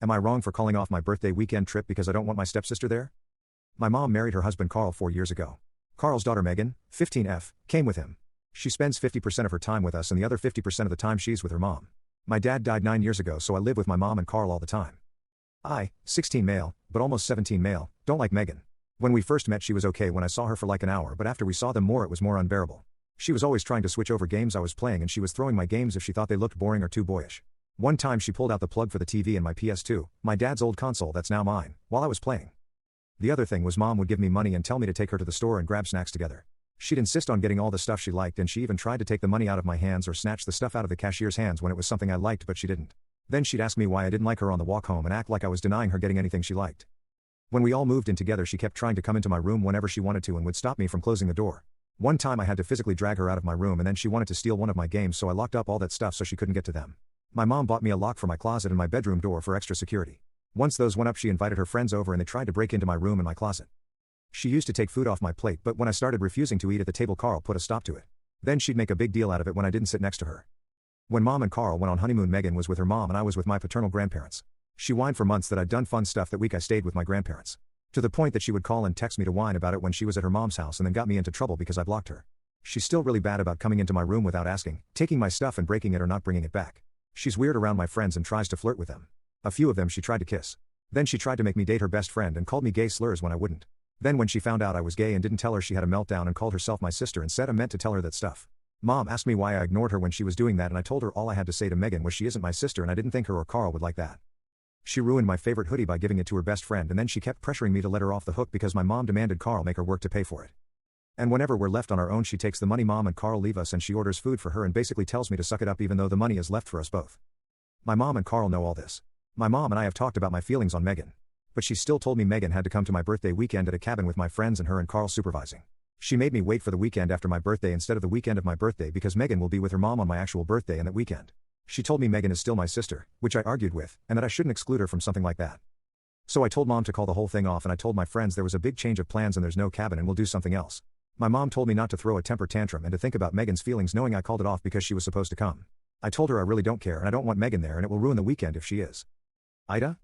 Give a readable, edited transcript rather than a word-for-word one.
Am I wrong for calling off my birthday weekend trip because I don't want my stepsister there? My mom married her husband Carl 4 years ago. Carl's daughter Megan, 15F, came with him. She spends 50% of her time with us and the other 50% of the time she's with her mom. My dad died 9 years ago, so I live with my mom and Carl all the time. I, 16 male, but almost 17 male, don't like Megan. When we first met she was okay when I saw her for like an hour, but after we saw them more it was more unbearable. She was always trying to switch over games I was playing and she was throwing my games if she thought they looked boring or too boyish. One time she pulled out the plug for the TV in my PS2, my dad's old console that's now mine, while I was playing. The other thing was mom would give me money and tell me to take her to the store and grab snacks together. She'd insist on getting all the stuff she liked and she even tried to take the money out of my hands or snatch the stuff out of the cashier's hands when it was something I liked but she didn't. Then she'd ask me why I didn't like her on the walk home and act like I was denying her getting anything she liked. When we all moved in together she kept trying to come into my room whenever she wanted to and would stop me from closing the door. One time I had to physically drag her out of my room and then she wanted to steal one of my games so I locked up all that stuff so she couldn't get to them. My mom bought me a lock for my closet and my bedroom door for extra security. Once those went up she invited her friends over and they tried to break into my room and my closet. She used to take food off my plate but when I started refusing to eat at the table Carl put a stop to it. Then she'd make a big deal out of it when I didn't sit next to her. When mom and Carl went on honeymoon Megan was with her mom and I was with my paternal grandparents. She whined for months that I'd done fun stuff that week I stayed with my grandparents. To the point that she would call and text me to whine about it when she was at her mom's house and then got me into trouble because I blocked her. She's still really bad about coming into my room without asking, taking my stuff and breaking it or not bringing it back. She's weird around my friends and tries to flirt with them. A few of them she tried to kiss. Then she tried to make me date her best friend and called me gay slurs when I wouldn't. Then when she found out I was gay and didn't tell her she had a meltdown and called herself my sister and said I meant to tell her that stuff. Mom asked me why I ignored her when she was doing that and I told her all I had to say to Megan was she isn't my sister and I didn't think her or Carl would like that. She ruined my favorite hoodie by giving it to her best friend and then she kept pressuring me to let her off the hook because my mom demanded Carl make her work to pay for it. And whenever we're left on our own she takes the money mom and Carl leave us and she orders food for her and basically tells me to suck it up even though the money is left for us both. My mom and Carl know all this. My mom and I have talked about my feelings on Megan. But she still told me Megan had to come to my birthday weekend at a cabin with my friends and her and Carl supervising. She made me wait for the weekend after my birthday instead of the weekend of my birthday because Megan will be with her mom on my actual birthday and that weekend. She told me Megan is still my sister, which I argued with, and that I shouldn't exclude her from something like that. So I told mom to call the whole thing off and I told my friends there was a big change of plans and there's no cabin and we'll do something else. My mom told me not to throw a temper tantrum and to think about Megan's feelings knowing I called it off because she was supposed to come. I told her I really don't care and I don't want Megan there and it will ruin the weekend if she is. AITA?